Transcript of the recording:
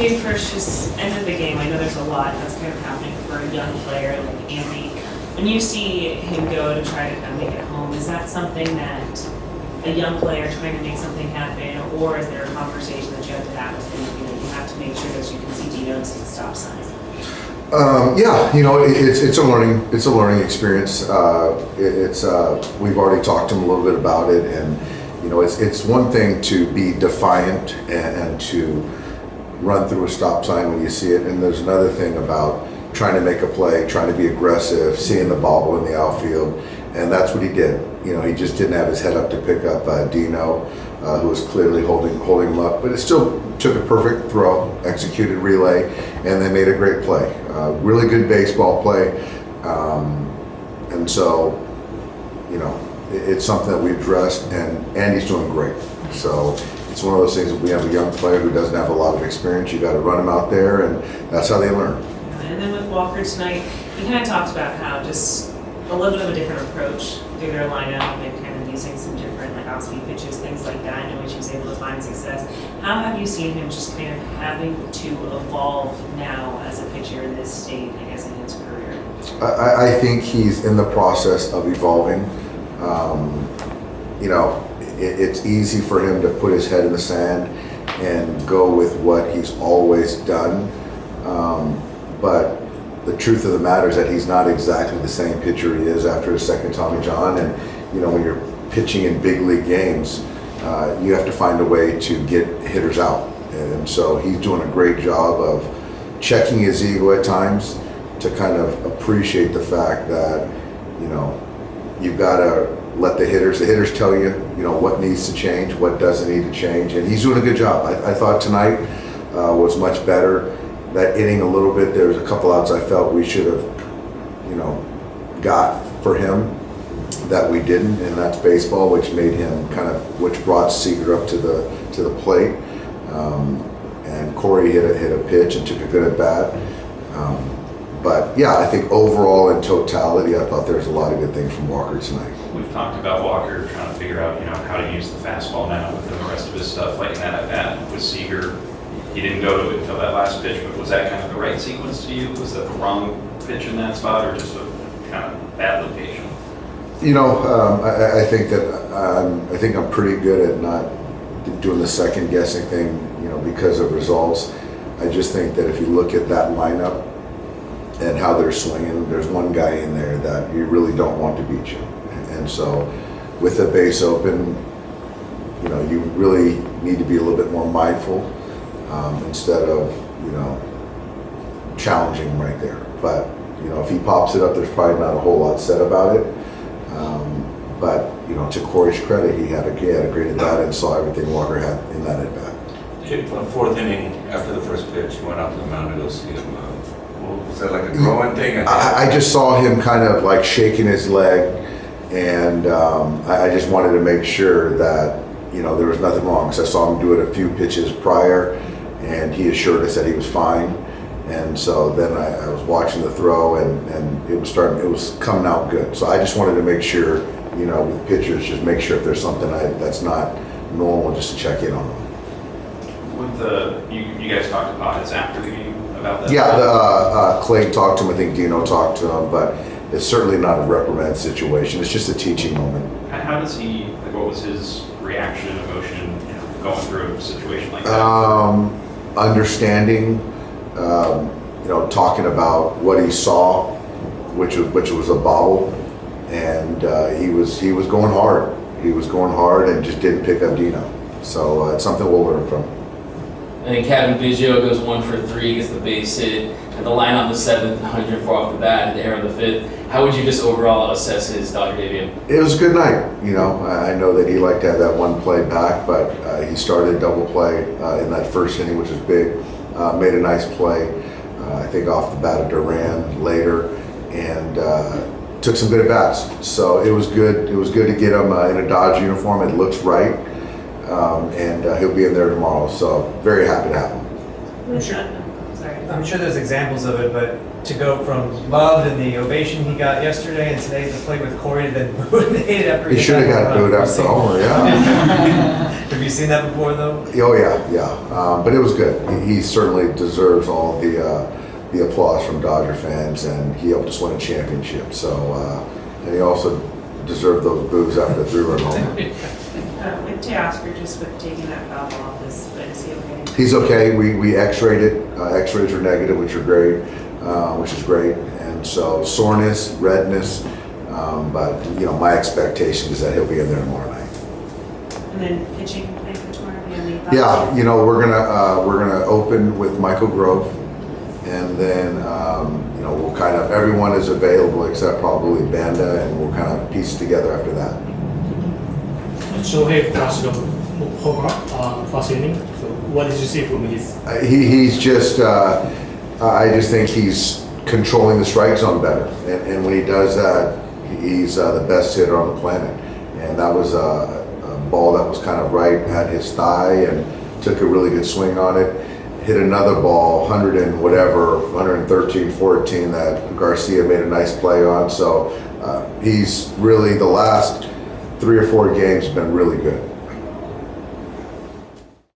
Big First just ended the game. I know there's a lot that's kind of happening for a young player like Andy. When you see him go to try to kind of make it home, is that something that a young player trying to make something happen, or is there a conversation that you have to have with him? You know, you have to make sure that you can see Dino and see the stop sign. Yeah, you know, it's a learning experience. We've already talked to him a little bit about it, and you know, it's one thing to be defiant and to run through a stop sign when you see it, and there's another thing about trying to make a play, trying to be aggressive, seeing the bobble in the outfield, and that's what he did. You know, he just didn't have his head up to pick up Dino, who was clearly holding him up, but it still took a perfect throw, executed relay, and they made a great play. Really good baseball play, and so, you know, it's something that we addressed, and Andy's doing great. So it's one of those things that we have a young player who doesn't have a lot of experience. You got to run him out there, and that's how they learn. And then with Walker tonight, he kind of talked about how just a little bit of a different approach through their lineup and kind of using some different like off-speed pitches, things like that, in which he was able to find success. How have you seen him just kind of having to evolve now as a pitcher in this state, I guess, in his career? I think he's in the process of evolving. You know, it's easy for him to put his head in the sand and go with what he's always done. But the truth of the matter is that he's not exactly the same pitcher he is after his second Tommy John. And, you know, when you're pitching in big league games, you have to find a way to get hitters out. And so he's doing a great job of checking his ego at times to kind of appreciate the fact that, you know, you've got to let the hitters tell you, you know, what needs to change, what doesn't need to change. And he's doing a good job. I thought tonight was much better. That inning a little bit, there was a couple outs I felt we should have, you know, got for him that we didn't, and that's baseball, which made him which brought Seager up to the plate. And Corey hit a pitch and took a good at bat. But yeah, I think overall in totality, I thought there's a lot of good things from Walker tonight. We've talked about Walker trying to figure out, you know, how to use the fastball now within the rest of his stuff, like in that at bat with Seager. He didn't go to it until that last pitch, but was that kind of the right sequence to you? Was that the wrong pitch in that spot, or just a kind of bad location? You know, I think I'm pretty good at not doing the second guessing thing, you know, because of results. I just think that if you look at that lineup and how they're swinging, there's one guy in there that you really don't want to beat you. And so with the base open, you know, you really need to be a little bit more mindful instead of, you know, challenging him right there. But, you know, if he pops it up, there's probably not a whole lot said about it. But, you know, to Corey's credit, he had a great at bat and saw everything Walker had in that at bat. Fourth inning, after the first pitch, you went out to the mound to go see him. Was that like a growing thing? I just saw him kind of like shaking his leg, and I just wanted to make sure that, you know, there was nothing wrong, because I saw him do it a few pitches prior, and he assured us that he was fine. And so then I was watching the throw, and it was coming out good. So I just wanted to make sure, you know, with pitchers, just make sure if there's something that's not normal, just to check in on them. With you guys talked about it after the game about that? Yeah, Clay talked to him. I think Dino talked to him, but it's certainly not a reprimand situation. It's just a teaching moment. How does he? Like, what was his reaction, emotion, you know, going through a situation like that? Understanding, you know, talking about what he saw, which was a bobble, and he was going hard. He was going hard and just didn't pick up Dino. So it's something we'll learn from. I think Kevin Biggio goes 1 for 3, gets the base hit, and the line on the 7th, 104 off the bat, and the error on the 5th. How would you just overall assess his Dodger debut? It was a good night. You know, I know that he liked to have that one play back, but he started double play in that first inning, which was big. Made a nice play, I think off the bat of Duran later, and took some good at bats. So it was good. It was good to get him in a Dodge uniform. It looks right. And he'll be in there tomorrow, so very happy to have him. Sorry. I'm sure there's examples of it, but to go from loved and the ovation he got yesterday and today to play with Corey and then booed after He should have got booed after the homer, yeah. Have you seen that before though? Oh, yeah. But it was good. He certainly deserves all the applause from Dodger fans, and he helped us win a championship. So, and he also deserved those boos after the 3-run homer. With Teoscar, just with taking that foul off, is he okay? He's okay. We X-rayed it. X-rays are negative, which is great. And so soreness, redness, but my expectation is that he'll be in there tomorrow night. And then pitching plan for tomorrow, do you have any thoughts? Yeah, we're gonna open with Michael Grove, and then we'll kind of, everyone is available except probably Banda, and we'll kind of piece it together after that. Shohei passed home run first inning. So what did you see from his? He's just, I just think he's controlling the strike zone better, and when he does that, he's the best hitter on the planet. And that was a ball that was kind of right at his thigh, and took a really good swing on it. Hit another ball, 100 and whatever, 113, 14, that Garcia made a nice play on. So he's really, the last 3 or 4 games been really good.